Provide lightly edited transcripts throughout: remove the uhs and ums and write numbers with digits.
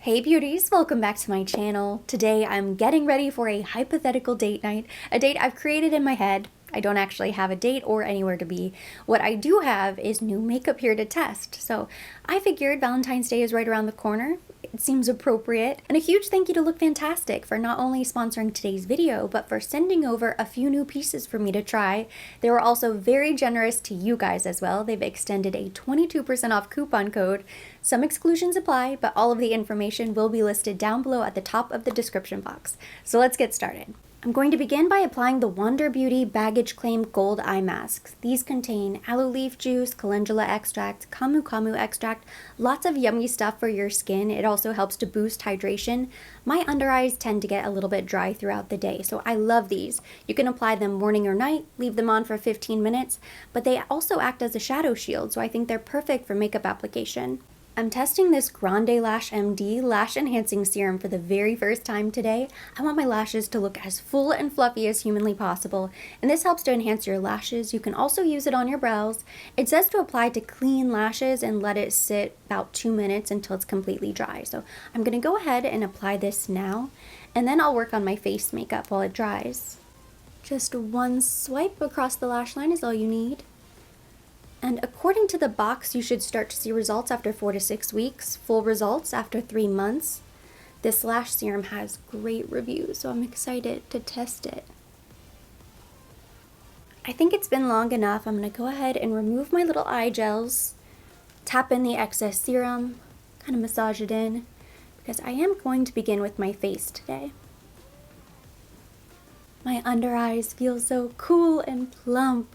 Hey beauties, welcome back to my channel. Today I'm getting ready for a hypothetical date night, a date I've created in my head. I don't actually have a date or anywhere to be. What I do have is new makeup here to test. So I figured Valentine's Day is right around the corner. It seems appropriate. And a huge thank you to Look Fantastic for not only sponsoring today's video, but for sending over a few new pieces for me to try. They were also very generous to you guys as well. They've extended a 22% off coupon code. Some exclusions apply, but all of the information will be listed down below at the top of the description box. So let's get started. I'm going to begin by applying the Wander Beauty Baggage Claim Gold Eye Masks. These contain aloe leaf juice, calendula extract, camu camu extract, lots of yummy stuff for your skin. It also helps to boost hydration. My under eyes tend to get a little bit dry throughout the day, so I love these. You can apply them morning or night, leave them on for 15 minutes, but they also act as a shadow shield, so I think they're perfect for makeup application. I'm testing this Grande Lash MD Lash Enhancing Serum for the very first time today. I want my lashes to look as full and fluffy as humanly possible, and this helps to enhance your lashes. You can also use it on your brows. It says to apply to clean lashes and let it sit about 2 minutes until it's completely dry. So I'm going to go ahead and apply this now, and then I'll work on my face makeup while it dries. Just one swipe across the lash line is all you need. And according to the box, you should start to see results after 4 to 6 weeks, full results after 3 months. This lash serum has great reviews, so I'm excited to test it. I think it's been long enough. I'm going to go ahead and remove my little eye gels, tap in the excess serum, kind of massage it in, because I am going to begin with my face today. My under eyes feel so cool and plump.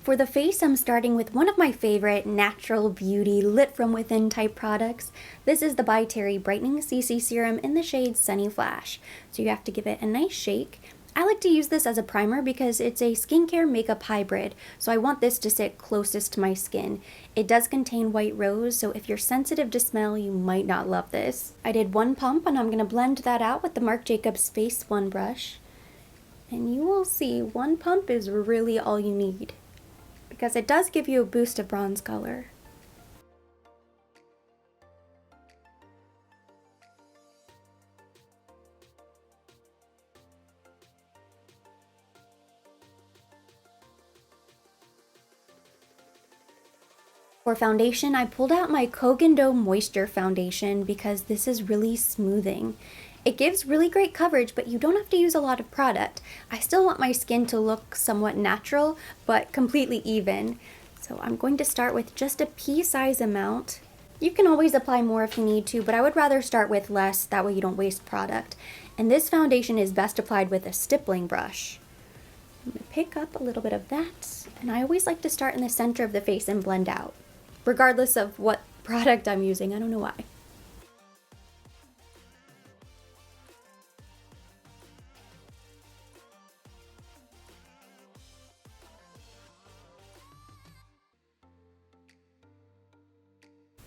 For the face, I'm starting with one of my favorite natural beauty lit from within type products. This is the By Terry Brightening CC Serum in the shade Sunny Flash. So you have to give it a nice shake. I like to use this as a primer because it's a skincare makeup hybrid, so I want this to sit closest to my skin. It does contain white rose, so if you're sensitive to smell, you might not love this. I did one pump and I'm going to blend that out with the Marc Jacobs Face One brush. And you will see one pump is really all you need, because it does give you a boost of bronze color. For foundation, I pulled out my Kogan Dough Moisture Foundation because this is really smoothing. It gives really great coverage, but you don't have to use a lot of product. I still want my skin to look somewhat natural, but completely even. So I'm going to start with just a pea-size amount. You can always apply more if you need to, but I would rather start with less, that way you don't waste product. And this foundation is best applied with a stippling brush. I'm going to pick up a little bit of that, and I always like to start in the center of the face and blend out, regardless of what product I'm using. I don't know why.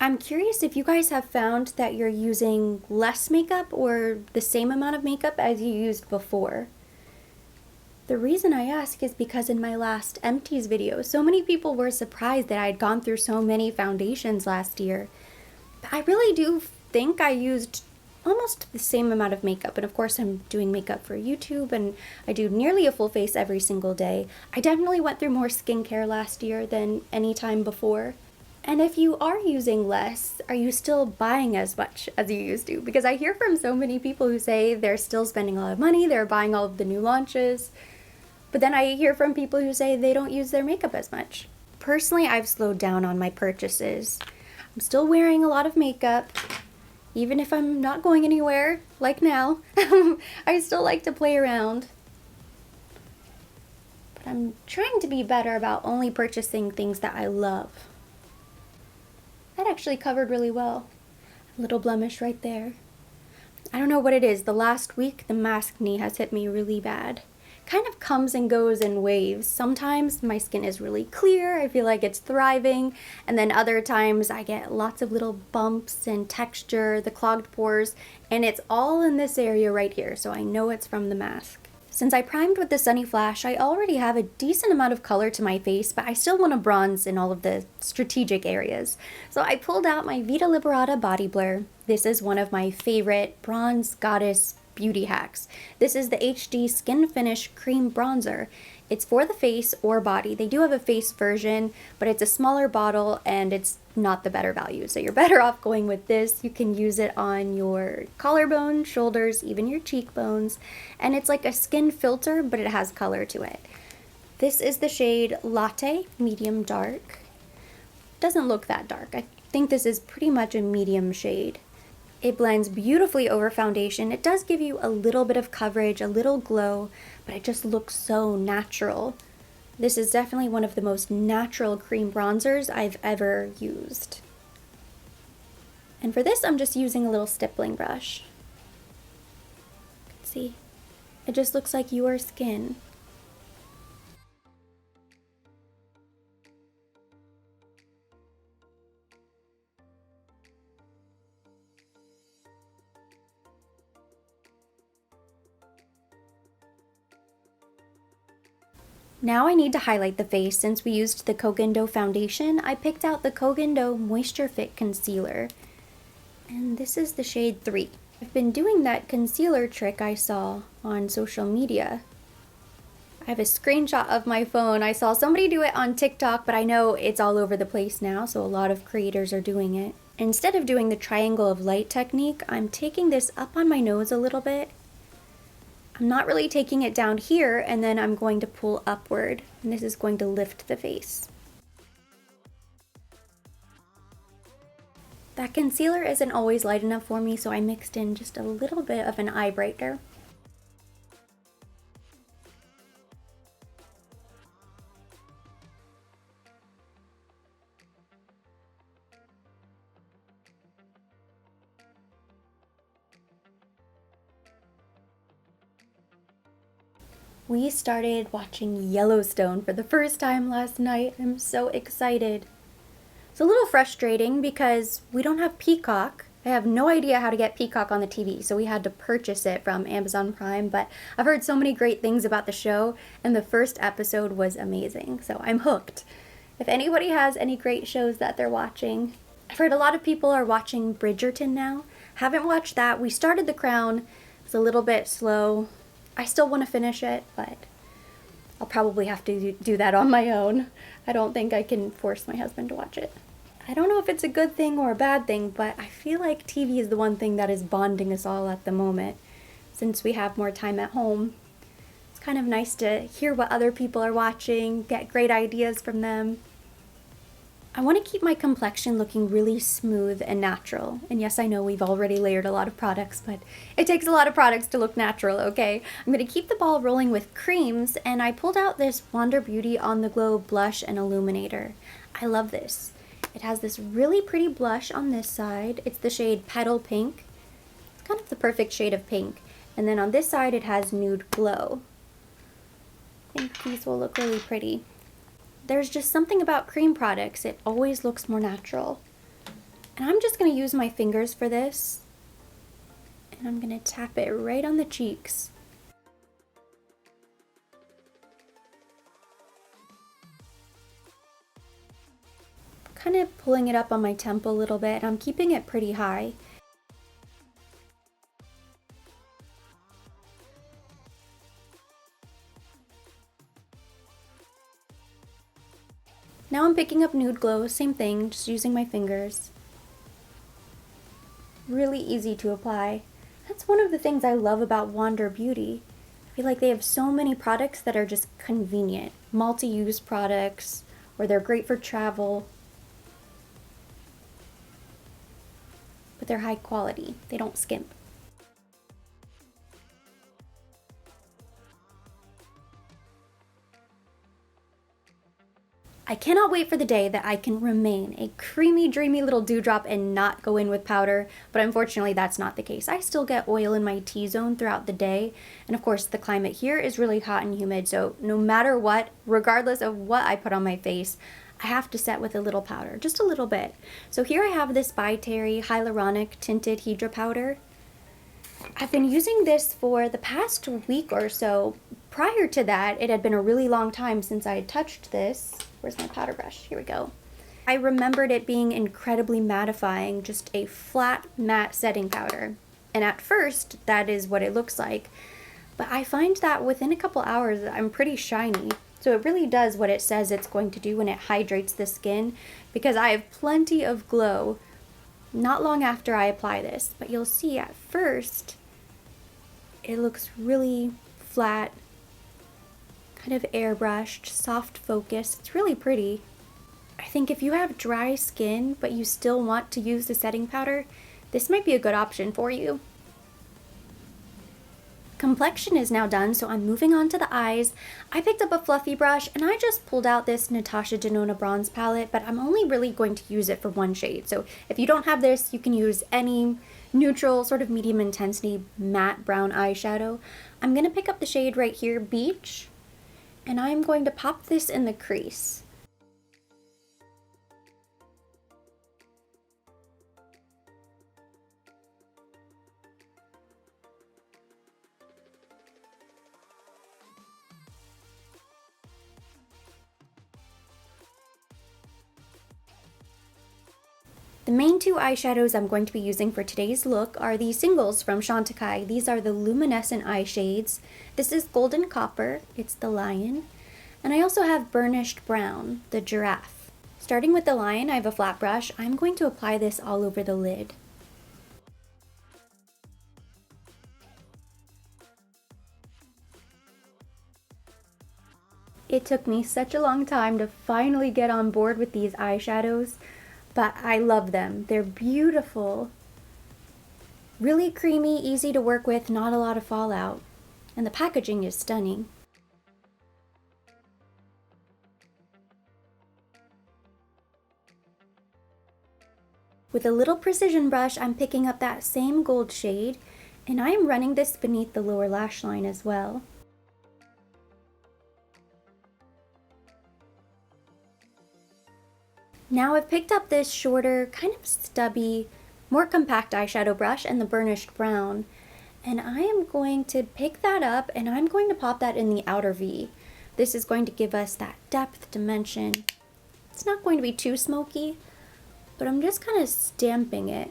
I'm curious if you guys have found that you're using less makeup or the same amount of makeup as you used before. The reason I ask is because in my last empties video, so many people were surprised that I'd gone through so many foundations last year. But I really do think I used almost the same amount of makeup, and of course I'm doing makeup for YouTube and I do nearly a full face every single day. I definitely went through more skincare last year than any time before. And if you are using less, are you still buying as much as you used to? Because I hear from so many people who say they're still spending a lot of money, they're buying all of the new launches. But then I hear from people who say they don't use their makeup as much. Personally, I've slowed down on my purchases. I'm still wearing a lot of makeup, even if I'm not going anywhere, like now. I still like to play around. But I'm trying to be better about only purchasing things that I love. That actually covered really well. A little blemish right there. I don't know what it is. The last week, the mask knee has hit me really bad. Kind of comes and goes in waves. Sometimes my skin is really clear. I feel like it's thriving. And then other times I get lots of little bumps and texture, the clogged pores, and it's all in this area right here. So I know it's from the mask. Since I primed with the Sunny Flash, I already have a decent amount of color to my face, but I still want to bronze in all of the strategic areas. So I pulled out my Vita Liberata Body Blur. This is one of my favorite bronze goddess beauty hacks. This is the HD Skin Finish Cream Bronzer. It's for the face or body. They do have a face version, but it's a smaller bottle and it's not the better value. So you're better off going with this. You can use it on your collarbone, shoulders, even your cheekbones. And it's like a skin filter, but it has color to it. This is the shade Latte, medium dark. Doesn't look that dark. I think this is pretty much a medium shade. It blends beautifully over foundation. It does give you a little bit of coverage, a little glow, but it just looks so natural. This is definitely one of the most natural cream bronzers I've ever used. And for this, I'm just using a little stippling brush. See, it just looks like your skin. Now I need to highlight the face. Since we used the Kogan Do foundation, I picked out the Kogan Do Moisture Fit Concealer. And this is the shade 3. I've been doing that concealer trick I saw on social media. I have a screenshot of my phone. I saw somebody do it on TikTok, but I know it's all over the place now, so a lot of creators are doing it. Instead of doing the triangle of light technique, I'm taking this up on my nose a little bit. I'm not really taking it down here, and then I'm going to pull upward, and this is going to lift the face. That concealer isn't always light enough for me, so I mixed in just a little bit of an eye brightener. We started watching Yellowstone for the first time last night. I'm so excited. It's a little frustrating because we don't have Peacock. I have no idea how to get Peacock on the TV, so we had to purchase it from Amazon Prime, but I've heard so many great things about the show, and the first episode was amazing, so I'm hooked. If anybody has any great shows that they're watching, I've heard a lot of people are watching Bridgerton now. Haven't watched that. We started The Crown. It's a little bit slow. I still want to finish it, but I'll probably have to do that on my own. I don't think I can force my husband to watch it. I don't know if it's a good thing or a bad thing, but I feel like TV is the one thing that is bonding us all at the moment. Since we have more time at home, it's kind of nice to hear what other people are watching, get great ideas from them. I want to keep my complexion looking really smooth and natural. And yes, I know we've already layered a lot of products, but it takes a lot of products to look natural, okay? I'm going to keep the ball rolling with creams, and I pulled out this Wander Beauty On The Glow Blush and Illuminator. I love this. It has this really pretty blush on this side. It's the shade Petal Pink. It's kind of the perfect shade of pink. And then on this side, it has Nude Glow. I think these will look really pretty. There's just something about cream products, it always looks more natural. And I'm just going to use my fingers for this. And I'm going to tap it right on the cheeks. Kind of pulling it up on my temple a little bit. I'm keeping it pretty high. Now I'm picking up Nude Glow, same thing, just using my fingers. Really easy to apply. That's one of the things I love about Wander Beauty. I feel like they have so many products that are just convenient. Multi-use products, or they're great for travel. But they're high quality. They don't skimp. I cannot wait for the day that I can remain a creamy, dreamy little dewdrop and not go in with powder, but unfortunately that's not the case. I still get oil in my T-zone throughout the day, and of course the climate here is really hot and humid, so no matter what, regardless of what I put on my face, I have to set with a little powder, just a little bit. So here I have this By Terry Hyaluronic Tinted Hydra Powder. I've been using this for the past week or so. Prior to that, it had been a really long time since I had touched this. Where's my powder brush? Here we go. I remembered it being incredibly mattifying, just a flat matte setting powder. And at first, that is what it looks like. But I find that within a couple hours, I'm pretty shiny. So it really does what it says it's going to do when it hydrates the skin, because I have plenty of glow not long after I apply this. But you'll see at first, it looks really flat, kind of airbrushed, soft focus. It's really pretty. I think if you have dry skin, but you still want to use the setting powder, this might be a good option for you. Complexion is now done, so I'm moving on to the eyes. I picked up a fluffy brush and I just pulled out this Natasha Denona bronze palette, but I'm only really going to use it for one shade. So if you don't have this, you can use any neutral, sort of medium intensity matte brown eyeshadow. I'm going to pick up the shade right here, Beach, and I'm going to pop this in the crease. The main two eyeshadows I'm going to be using for today's look are the singles from Chantecaille. These are the luminescent eye shades. This is Golden Copper, it's the Lion. And I also have Burnished Brown, the Giraffe. Starting with the Lion, I have a flat brush. I'm going to apply this all over the lid. It took me such a long time to finally get on board with these eyeshadows, but I love them. They're beautiful. Really creamy, easy to work with, not a lot of fallout. And the packaging is stunning. With a little precision brush, I'm picking up that same gold shade, and I am running this beneath the lower lash line as well. Now I've picked up this shorter, kind of stubby, more compact eyeshadow brush and the Burnished Brown, and I am going to pick that up and I'm going to pop that in the outer V. This is going to give us that depth, dimension. It's not going to be too smoky, but I'm just kind of stamping it.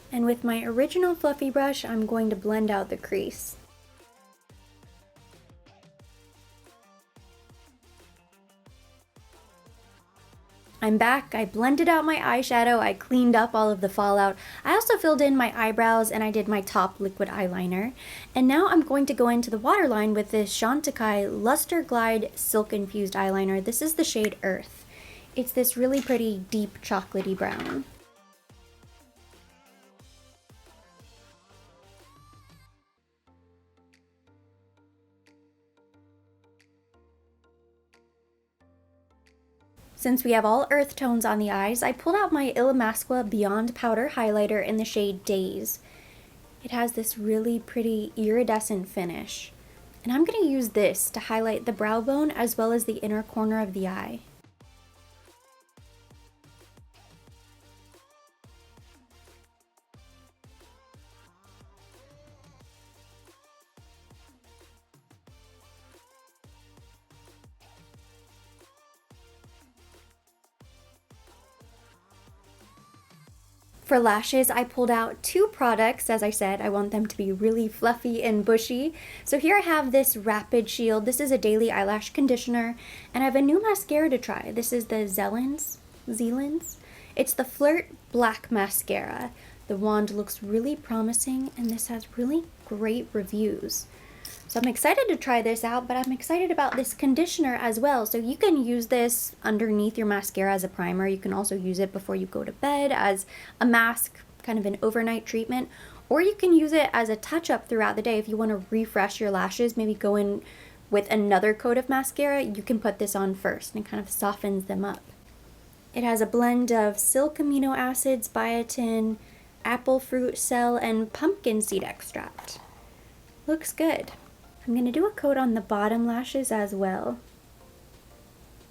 And with my original fluffy brush, I'm going to blend out the crease. I'm back. I blended out my eyeshadow, I cleaned up all of the fallout. I also filled in my eyebrows and I did my top liquid eyeliner. And now I'm going to go into the waterline with this Chantecaille Luster Glide Silk Infused Eyeliner. This is the shade Earth. It's this really pretty deep chocolatey brown. Since we have all earth tones on the eyes, I pulled out my Illamasqua Beyond Powder Highlighter in the shade Daze. It has this really pretty iridescent finish. And I'm going to use this to highlight the brow bone as well as the inner corner of the eye. For lashes, I pulled out two products. As I said, I want them to be really fluffy and bushy. So here I have this Rapid Shield. This is a daily eyelash conditioner, and I have a new mascara to try. This is the Zealand's. It's the Flirt Black Mascara. The wand looks really promising, and this has really great reviews. So I'm excited to try this out, but I'm excited about this conditioner as well. So you can use this underneath your mascara as a primer. You can also use it before you go to bed as a mask, kind of an overnight treatment. Or you can use it as a touch-up throughout the day. If you want to refresh your lashes, maybe go in with another coat of mascara, you can put this on first and it kind of softens them up. It has a blend of silk amino acids, biotin, apple fruit cell, and pumpkin seed extract. Looks good. I'm going to do a coat on the bottom lashes as well,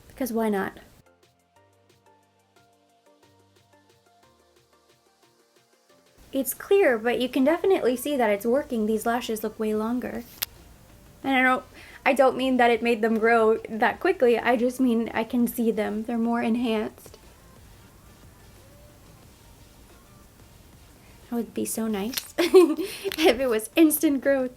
because why not? it's clear, but you can definitely see that it's working. These lashes look way longer. And I don't mean that it made them grow that quickly. I just mean I can see them. They're more enhanced. That would be so nice if it was instant growth.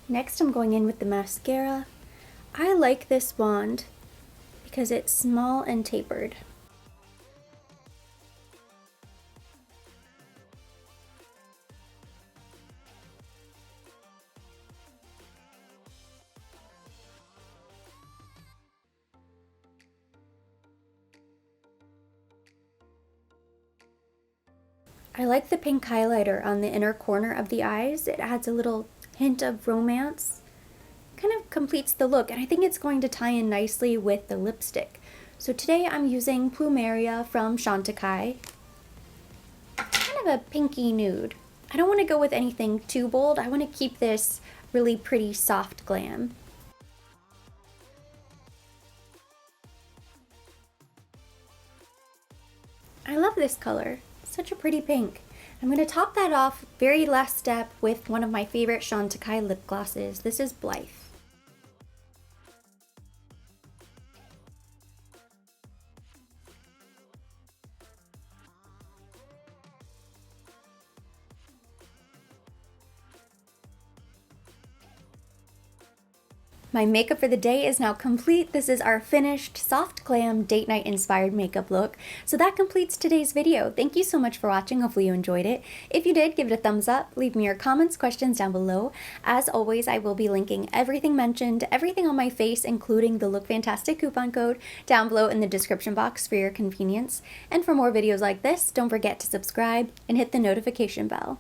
Next, I'm going in with the mascara. I like this wand because it's small and tapered. I like the pink highlighter on the inner corner of the eyes. It adds a little hint of romance. Kind of completes the look, and I think it's going to tie in nicely with the lipstick. So today I'm using Plumeria from Chantecaille. Kind of a pinky nude. I don't want to go with anything too bold. I want to keep this really pretty soft glam. I love this color. Such a pretty pink. I'm going to top that off, very last step, with one of my favorite Chantecaille lip glosses. This is Blythe. My makeup for the day is now complete. This is our finished soft glam date night inspired makeup look. So that completes today's video. Thank you so much for watching. Hopefully you enjoyed it. If you did, give it a thumbs up. Leave me your comments, questions down below. As always, I will be linking everything mentioned, everything on my face, including the Look Fantastic coupon code down below in the description box for your convenience. And for more videos like this, don't forget to subscribe and hit the notification bell.